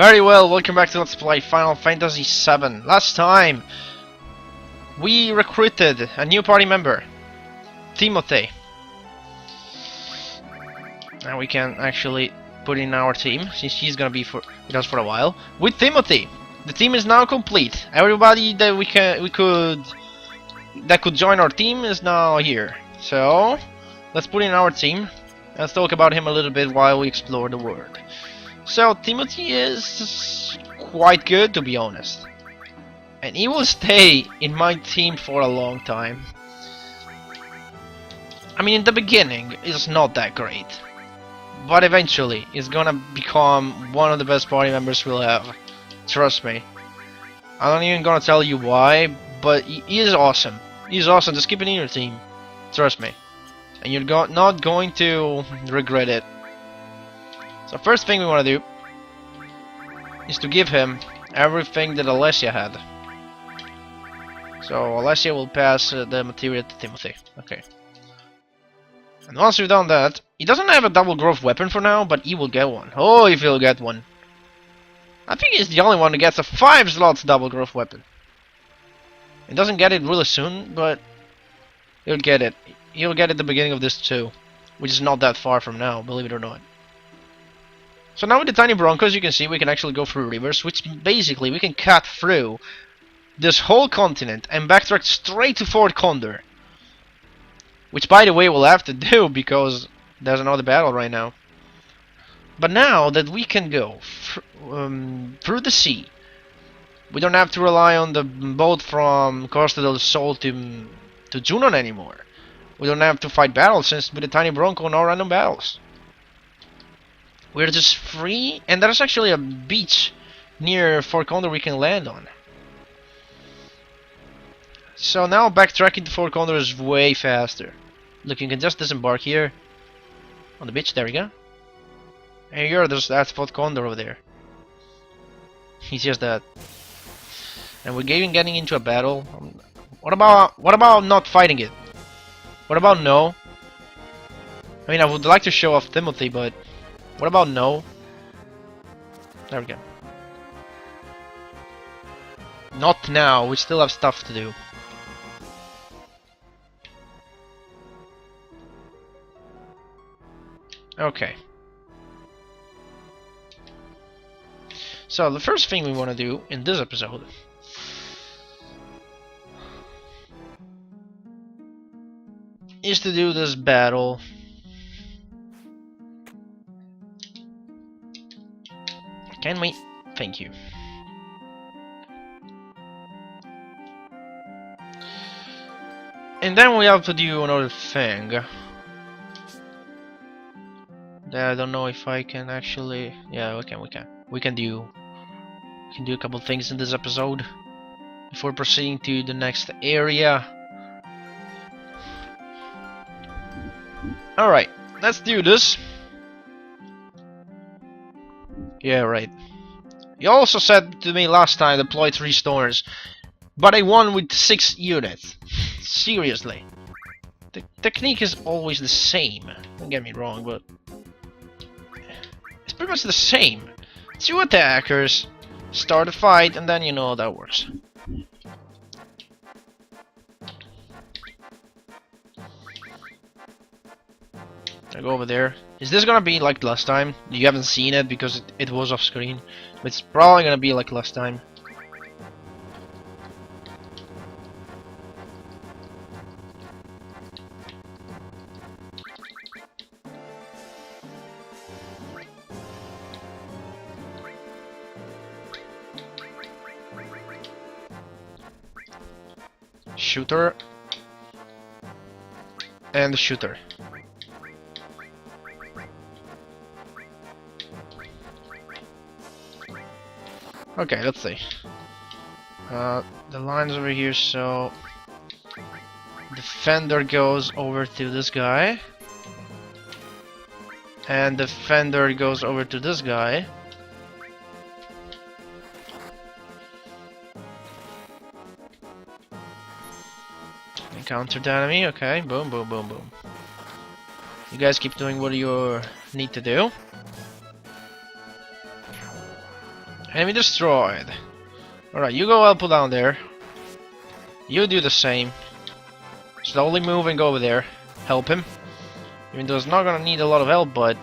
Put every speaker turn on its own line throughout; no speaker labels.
Very well, welcome back to Let's Play Final Fantasy VII. Last time, we recruited a new party member, Timothy. And we can actually put in our team, since he's gonna be with us for a while. With Timothy, the team is now complete. Everybody that that could join our team is now here. So, let's put in our team. Let's talk about him a little bit while we explore the world. So, Timothy is quite good, to be honest. And he will stay in my team for a long time. I mean, in the beginning, it's not that great. But eventually, he's gonna become one of the best party members we'll have. Trust me. I'm not even gonna tell you why, but he is awesome. He's awesome, just keep it in your team. Trust me. And you're not going to regret it. So first thing we want to do is to give him everything that Alessia had. So Alessia will pass the material to Timothy. Okay. And once we've done that, he doesn't have a double growth weapon for now, but he will get one. Oh, if he'll get one. I think he's the only one that gets a 5 slots double growth weapon. He doesn't get it really soon, but he'll get it. He'll get it at the beginning of this too, which is not that far from now, believe it or not. So now with the tiny Broncos, you can see we can actually go through rivers, which basically we can cut through this whole continent and backtrack straight to Fort Condor. Which, by the way, we'll have to do because there's another battle right now. But now that we can go through the sea, we don't have to rely on the boat from Costa del Sol to Junon anymore. We don't have to fight battles since with the tiny Bronco, no random battles. We're just free, and there's actually a beach near Fort Condor we can land on. So now backtracking to Fort Condor is way faster. Look, you can just disembark here on the beach. There we go. And here, that's Fort Condor over there. He's just that. And we're even getting into a battle. What about not fighting it? What about no? I mean, I would like to show off Timothy, but what about no? There we go. Not now, we still have stuff to do. Okay. So, the first thing we want to do in this episode is to do this battle. Can we? Thank you. And then we have to do another thing. That I don't know if I can actually. Yeah, we can. We can do a couple things in this episode before proceeding to the next area. All right, let's do this. Yeah, right. You also said to me last time deploy 3 storms, but I won with 6 units. Seriously. The technique is always the same. Don't get me wrong, but it's pretty much the same. 2 attackers, start a fight, and then you know how that works. I go over there. Is this gonna be like last time? You haven't seen it because it was off screen. But it's probably gonna be like last time. Shooter. And the shooter. Okay, let's see. The line's over here, so Defender goes over to this guy, and Defender goes over to this guy. Encounter the enemy. Okay, boom, boom, boom, boom. You guys keep doing what you need to do. Enemy destroyed. Alright, you go help down there. You do the same. Slowly move and go over there. Help him. Even though it's not gonna need a lot of help, but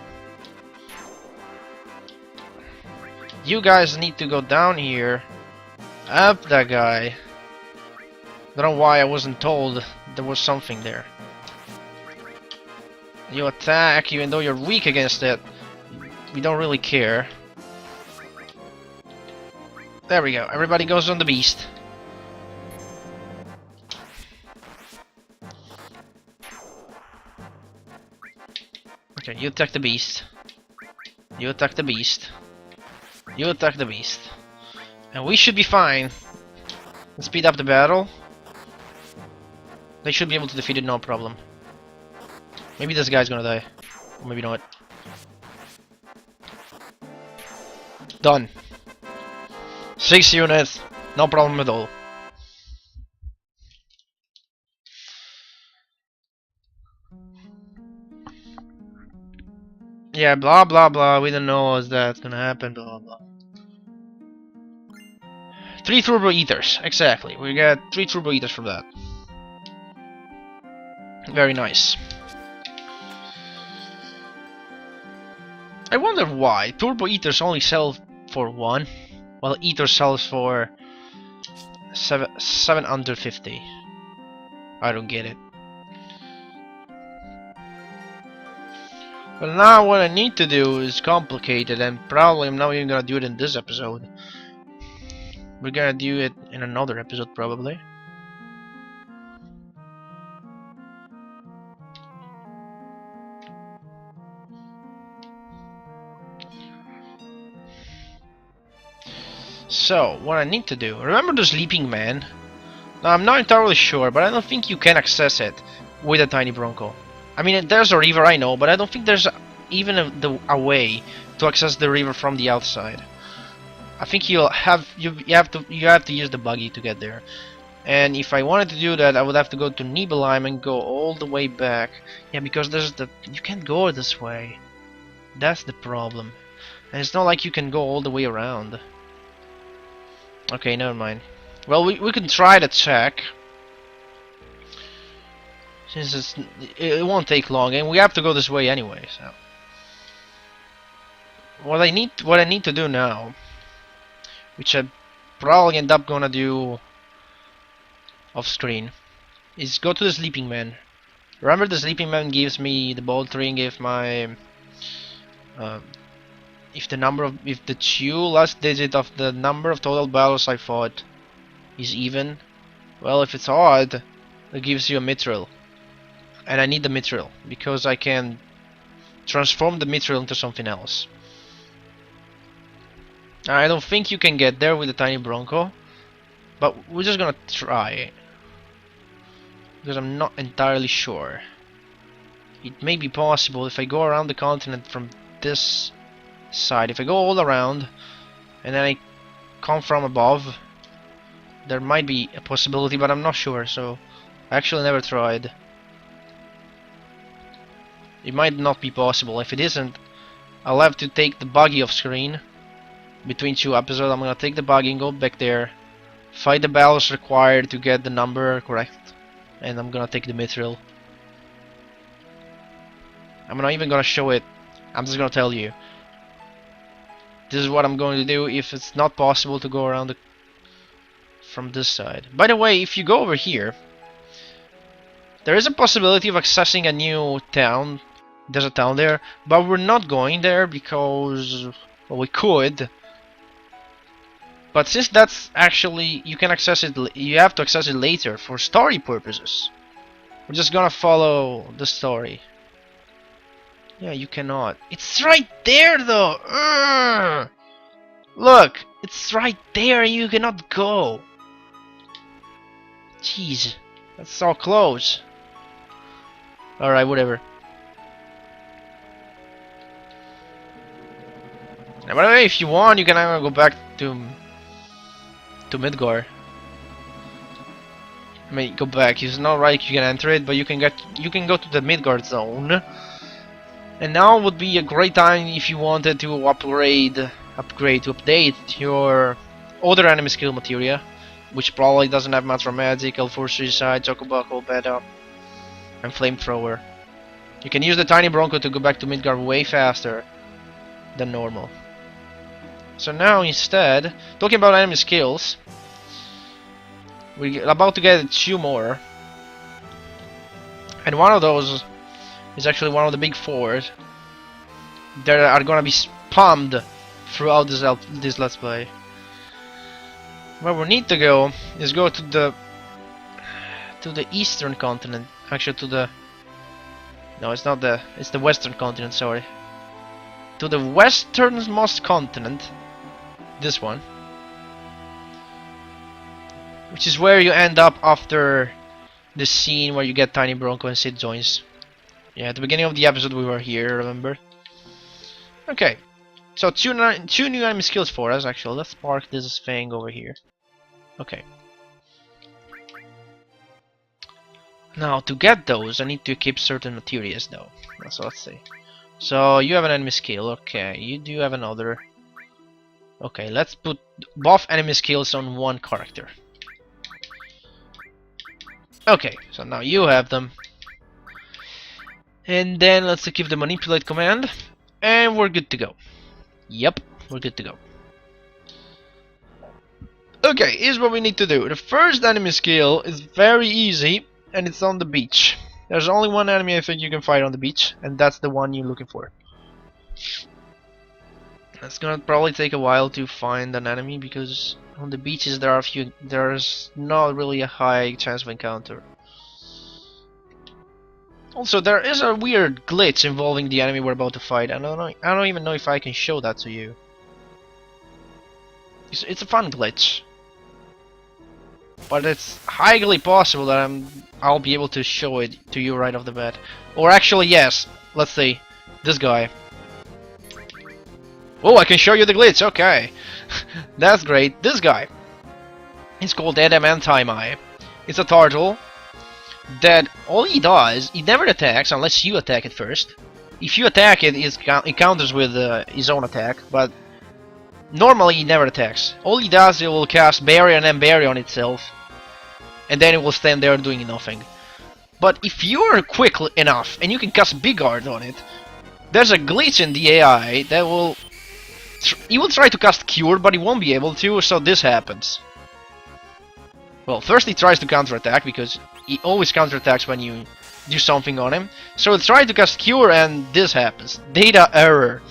you guys need to go down here. Help that guy. Don't know why I wasn't told there was something there. You attack even though you're weak against it. We don't really care. There we go. Everybody goes on the beast. Okay, you attack the beast. You attack the beast. You attack the beast. And we should be fine. Let's speed up the battle. They should be able to defeat it, no problem. Maybe this guy's gonna die. Or maybe not. Done. 6 units. No problem at all. Yeah, blah blah blah. We don't know if that's gonna happen. Blah blah. 3 turbo eaters. Exactly. We got 3 turbo eaters from that. Very nice. I wonder why turbo eaters only sell for 1, while eater sells for 750. I don't get it. But now what I need to do is complicated, and probably I'm not even gonna do it in this episode. We're gonna do it in another episode probably. So, what I need to do, remember the sleeping man? Now, I'm not entirely sure, but I don't think you can access it with a tiny Bronco. I mean, there's a river, I know, but I don't think there's even a way to access the river from the outside. I think you have to use the buggy to get there. And if I wanted to do that, I would have to go to Nibelheim and go all the way back. Yeah, because you can't go this way. That's the problem. And it's not like you can go all the way around. Okay, never mind. Well, we can try to check. Since it won't take long, and we have to go this way anyway. So, what I need to do now, which I probably end up gonna do off screen, is go to the sleeping man. Remember, the sleeping man gives me the bolt ring if my if the last digit of the number of total battles I fought is even. Well, if it's odd, it gives you a mithril. And I need the mithril because I can transform the mithril into something else. I don't think you can get there with the tiny Bronco, but we're just gonna try because I'm not entirely sure. It may be possible if I go around the continent from this side. If I go all around and then I come from above, there might be a possibility, but I'm not sure, so I actually never tried. It might not be possible. If it isn't, I'll have to take the buggy off screen. Between 2 episodes, I'm gonna take the buggy and go back there, fight the battles required to get the number correct, and I'm gonna take the mithril. I'm not even gonna show it. I'm just gonna tell you. This is what I'm going to do if it's not possible to go around from this side. By the way, if you go over here, there is a possibility of accessing a new town. There's a town there, but we're not going there because, well, we could. But since that's actually, you can access it, you have to access it later for story purposes. We're just gonna follow the story. Yeah, you cannot. It's right there though! Urgh! Look! It's right there and you cannot go! Jeez. That's so close. Alright, whatever. Now, by the way, if you want, you can either go back to Midgar. I mean, go back. It's not right you can enter it, but you can go to the Midgard zone. And now would be a great time if you wanted to upgrade update your other enemy skill materia, which probably doesn't have much magic, L4 Suicide, Chocobuckle, Beta, and Flamethrower. You can use the tiny Bronco to go back to Midgard way faster than normal. So now instead, talking about enemy skills, we're about to get 2 more. And one of those is actually one of the big 4 that are gonna be spammed throughout this Let's Play. Where we need to go is go to the eastern continent. Actually, to the... No, it's not the... It's the western continent, sorry. To the westernmost continent. This one. Which is where you end up after the scene where you get Tiny Bronco and Sid joins. Yeah, at the beginning of the episode we were here, remember? Okay. So two new enemy skills for us, actually. Let's park this thing over here. Okay. Now, to get those, I need to equip certain materials, though. So let's see. So, you have an enemy skill. Okay, you do have another. Okay, let's put both enemy skills on one character. Okay, so now you have them. And then let's equip the manipulate command. And we're good to go. Yep, we're good to go. Okay, here's what we need to do. The first enemy skill is very easy, and it's on the beach. There's only one enemy I think you can fight on the beach, and that's the one you're looking for. It's gonna probably take a while to find an enemy, because on the beaches there's not really a high chance of encounter. Also, there is a weird glitch involving the enemy we're about to fight. I don't even know if I can show that to you. It's a fun glitch, but it's highly possible that I'll be able to show it to you right off the bat. Or actually, yes. Let's see. This guy. Oh, I can show you the glitch. Okay, that's great. This guy. He's called Enderman Time. It's a turtle that all he does, he never attacks unless you attack it first. If you attack it, it counters with his own attack, but normally he never attacks. All he does, he will cast Barrier and then Barrier on itself, and then it will stand there doing nothing. But if you are quick enough and you can cast Big Guard on it, there's a glitch in the AI that will... He will try to cast Cure, but he won't be able to, so this happens. Well, first he tries to counterattack, because he always counterattacks when you do something on him. So he'll try to cast Cure, and this happens. Data error.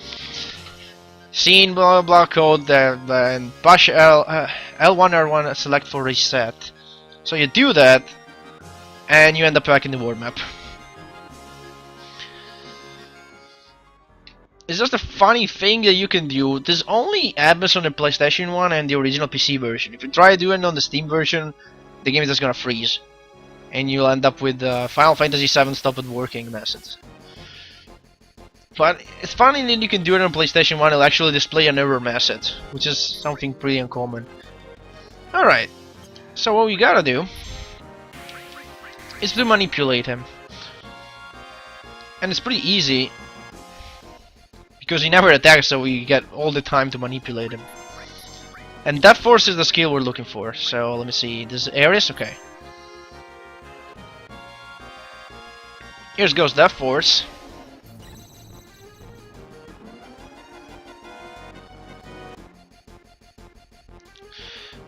Scene blah blah code, and push L1 R1 select for reset. So you do that, and you end up back in the world map. It's just a funny thing that you can do. This only happens on the PlayStation 1 and the original PC version. If you try doing it on the Steam version, the game is just gonna freeze, and you'll end up with Final Fantasy VII stopped working message. But it's funny that you can do it on PlayStation 1. It'll actually display an error message, which is something pretty uncommon. Alright, so what we gotta do is to manipulate him. And it's pretty easy, because he never attacks, so we get all the time to manipulate him. And that force is the skill we're looking for. So let me see, this Ares, okay. Here goes that force.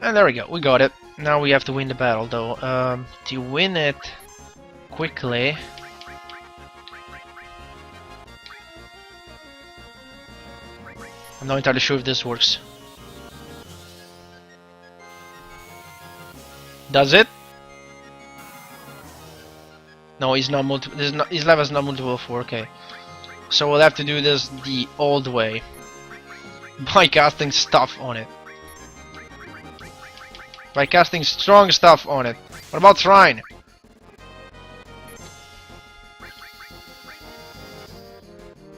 And there we go, we got it. Now we have to win the battle, though. To win it quickly, I'm not entirely sure if this works. Does it? No, he's not multiple. His level is not multiple of 4. Okay, so we'll have to do this the old way, by casting stuff on it. By casting strong stuff on it. What about Shrine?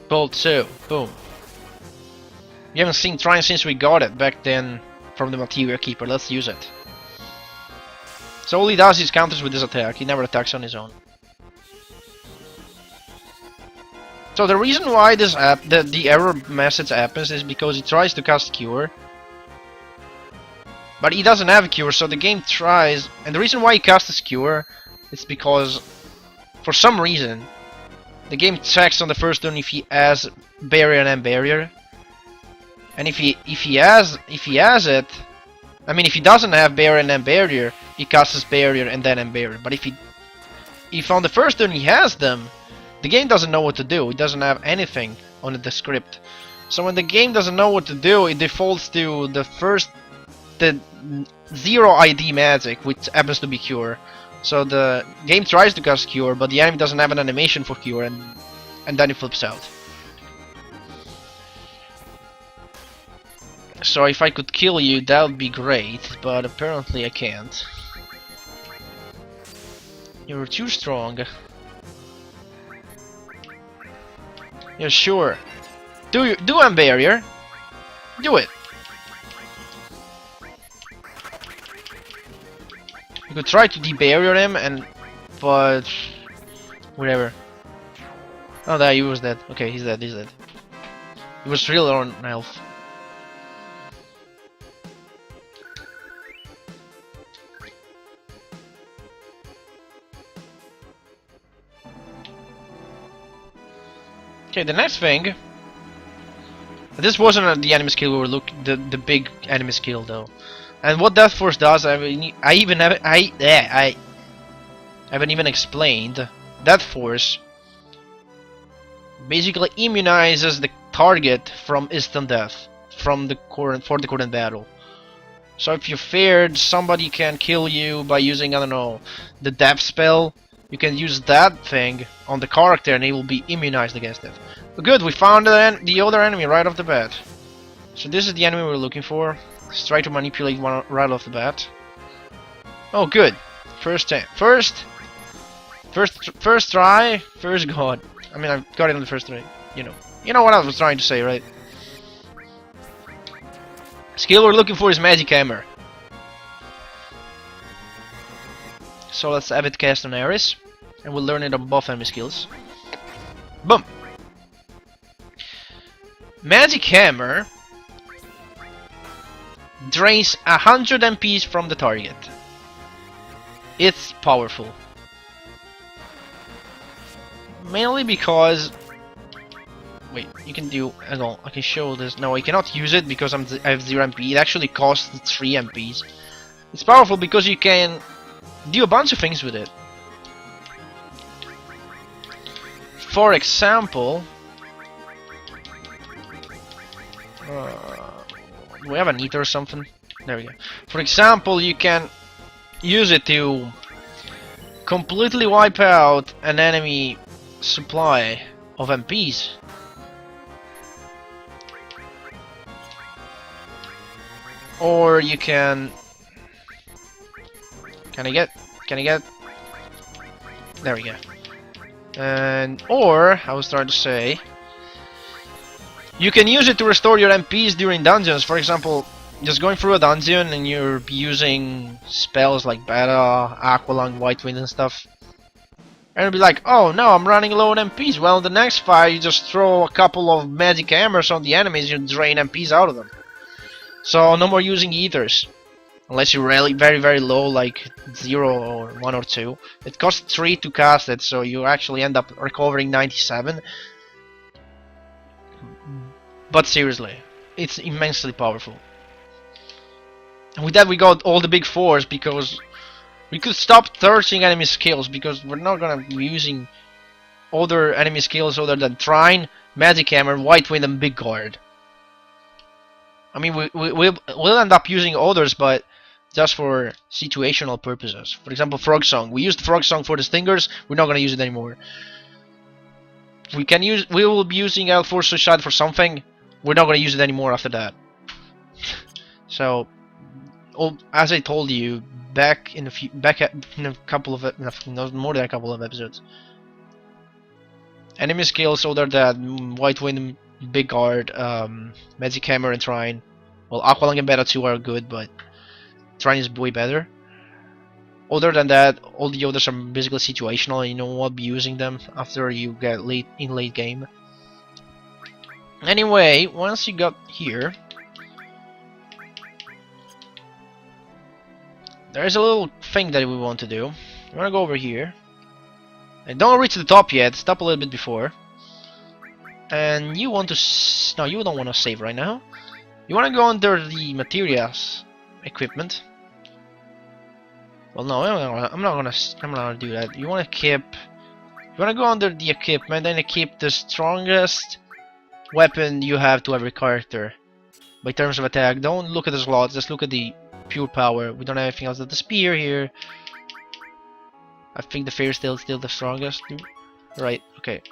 Bolt 2. Boom. We haven't seen Shrine since we got it back then from the Material Keeper. Let's use it. So all he does is counters with this attack. He never attacks on his own. So the reason why this the error message happens is because he tries to cast Cure, but he doesn't have a Cure, so the game tries, and the reason why he casts Cure is because, for some reason, the game checks on the first turn if he has Barrier and Barrier, and if he has it, I mean if he doesn't have Barrier and Barrier, he casts Barrier and then Barrier. But if on the first turn he has them, the game doesn't know what to do. It doesn't have anything on the script. So when the game doesn't know what to do, it defaults to the 0 ID magic, which happens to be Cure. So the game tries to cast Cure, but the enemy doesn't have an animation for Cure, and then it flips out. So if I could kill you, that would be great, but apparently I can't. You're too strong. Yeah, sure. Do Barrier. Do it. You could try to debarrier him, but whatever. Oh, there he was dead. Okay, he's dead. He's dead. He was really on health. Okay, the next thing. This wasn't the enemy skill we were looking. The big enemy skill though. And what Death Force does, I haven't even explained. Death Force basically immunizes the target from instant death for the current battle. So if you feared somebody can kill you by using, I don't know, the death spell, you can use that thing on the character and he will be immunized against it. But good, we found the other enemy right off the bat. So this is the enemy we're looking for. Let's try to manipulate one right off the bat. Oh, good. First try, first god. I mean, I got it on the first try. You know what I was trying to say, right? Skill we're looking for is Magic Hammer. So let's have it cast on Ares, and we'll learn it on buff enemy skills. Boom! Magic Hammer drains 100 MPs from the target. It's powerful. Mainly because... Wait, you can do... No, I can show this. No, I cannot use it because I have 0 MP. It actually costs 3 MPs. It's powerful because you can do a bunch of things with it. For example... do we have an ether or something? There we go. For example, you can use it to completely wipe out an enemy supply of MPs. Or you can... Can I get... There we go. Or, I was trying to say... You can use it to restore your MPs during dungeons. For example, just going through a dungeon and you're using spells like Beta, Aqualung, White Wind and stuff. And it'll be like, oh no, I'm running low on MPs. Well, in the next fight, you just throw a couple of magic hammers on the enemies, you drain MPs out of them. So no more using ethers. Unless you're really very low, like 0 or 1 or 2. It costs 3 to cast it, so you actually end up recovering 97. But seriously, it's immensely powerful. And with that we got all the big 4s, because we could stop searching enemy skills, because we're not gonna be using other enemy skills other than Trine, Magic Hammer, White Wind and Big Guard. I mean, we'll end up using others, but just for situational purposes. For example, Frog Song. We used Frog Song for the Stingers, we're not gonna use it anymore. We will be using L4 Suicide for something. We're not going to use it anymore after that. So, as I told you, back in a couple of more than a couple of episodes, enemy skills other than White Wind, Big Guard, Magic Hammer, and Trine. Well, Aqualung and Beta 2 are good, but Trine is way better. Other than that, all the others are basically situational, and you won't be using them after you get in late game. Anyway, once you got here, there's a little thing that we want to do. You wanna go over here. And don't reach the top yet, stop a little bit before. And you want to... no, you don't want to save right now. You want to go under the materials equipment. Well, no, I'm not gonna do that. You want to keep... you want to go under the equipment and keep the strongest weapon you have to every character. By terms of attack, don't look at the slots, just look at the pure power. We don't have anything else than the spear here. I think the fair is still the strongest. Right, okay.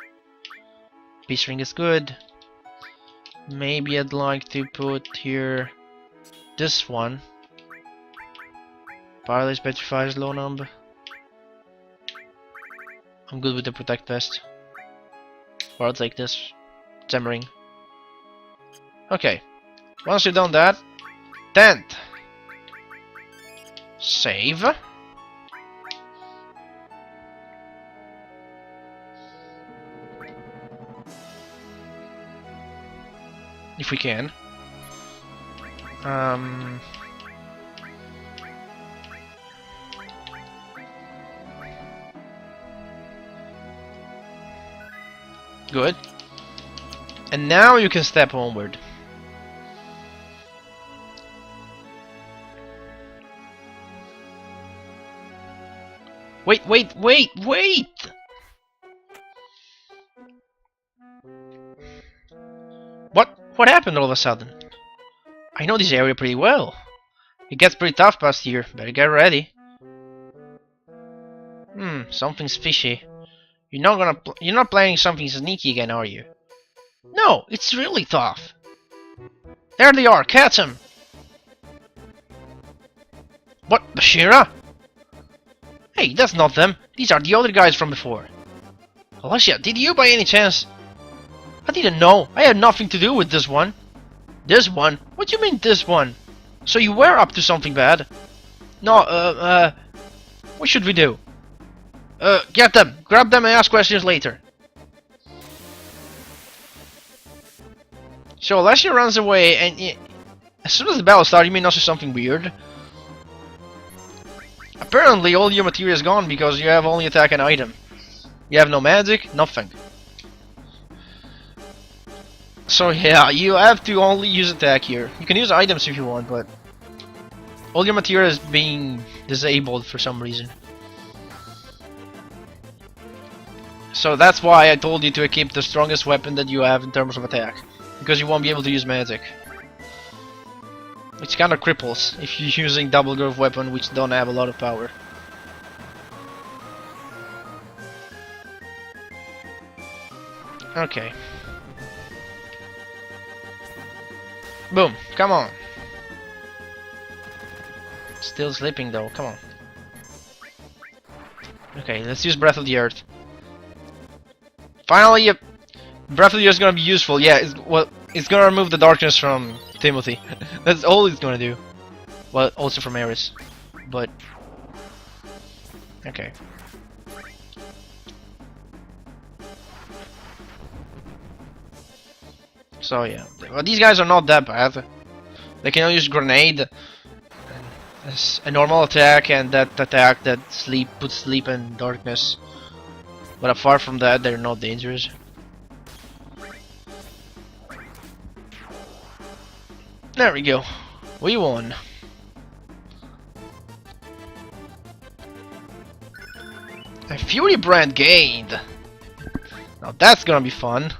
Peace ring is good. Maybe I'd like to put here this one. Paralyze petrifies low number. I'm good with the protect vest. Or I'll take this. Gem ring. Okay. Once you've done that, tent. Save. If we can. Good. And now you can step onward. Wait! What happened all of a sudden? I know this area pretty well. It gets pretty tough past here. Better get ready. Something's fishy. You're not planning something sneaky again, are you? No, it's really tough. There they are, catch them! What, Bashira? Hey, that's not them. These are the other guys from before. Alicia, did you by any chance? I didn't know. I had nothing to do with this one. This one? What do you mean this one? So you were up to something bad? No, what should we do? Get them! Grab them and ask questions later. So Alicia runs away and as soon as the battle starts you may notice something weird. Apparently all your material is gone because you have only attack and item. You have no magic, nothing. So yeah, you have to only use attack here. You can use items if you want, but all your material is being disabled for some reason. So that's why I told you to equip the strongest weapon that you have in terms of attack. Because you won't be able to use magic. Which kinda cripples if you're using double growth weapon which don't have a lot of power. Okay. Boom, come on. Still sleeping though, come on. Okay, let's use Breath of the Earth. Finally, Breath of the Earth is gonna be useful. Yeah, it's gonna remove the darkness from Timothy. That's all it's gonna do. Well, also from Eris. But okay. So yeah, well, these guys are not that bad. They can use grenade, a normal attack, and that attack that puts sleep and darkness. But apart from that, they're not dangerous. There we go. We won. A Fury brand gained. Now that's gonna be fun.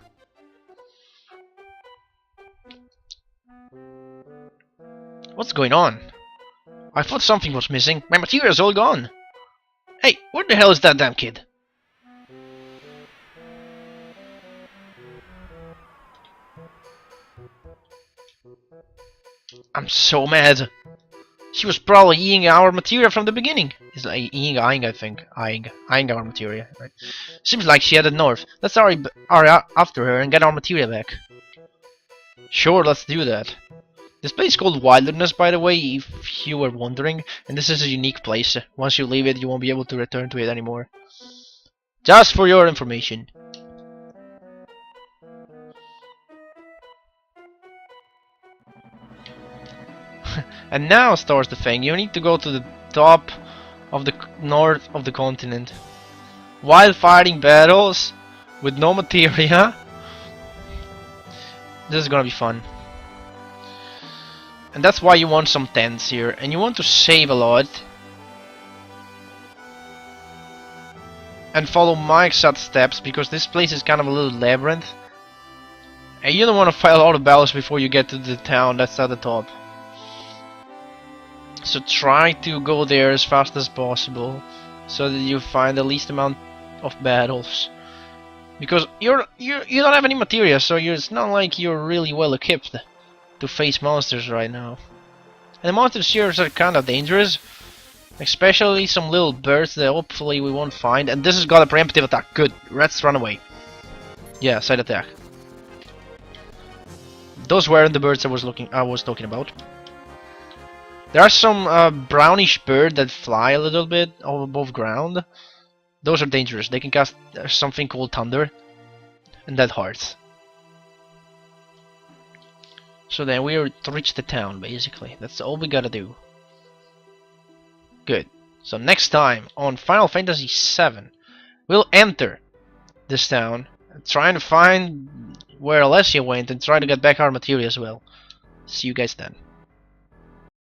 What's going on? I thought something was missing. My material's all gone. Hey, where the hell is that damn kid? I'm so mad. She was probably eating our material from the beginning. It's like eating, I think. Eyeing our material. Right? Seems like she headed north. Let's hurry after her and get our material back. Sure, let's do that. This place is called Wilderness, by the way, if you were wondering. And this is a unique place. Once you leave it, you won't be able to return to it anymore. Just for your information. And now starts the thing. You need to go to the top of the north of the continent while fighting battles with no materia. This is gonna be fun. And that's why you want some tents here, and you want to save a lot. And follow my exact steps, because this place is kind of a little labyrinth. And you don't want to fight all the battles before you get to the town that's at the top. So try to go there as fast as possible, so that you find the least amount of battles. Because you don't have any materia, so it's not like you're really well equipped to face monsters right now. And the monsters here are kind of dangerous, especially some little birds that hopefully we won't find. And this has got a preemptive attack. Good. Let's run away. Yeah, side attack. Those weren't the birds I was talking about. There are some brownish birds that fly a little bit above ground. Those are dangerous. They can cast something called thunder, and that hurts. So then we reach the town, basically. That's all we gotta do. Good. So next time on Final Fantasy VII, we'll enter this town, trying to find where Alessia went, and try to get back our materia as well. See you guys then.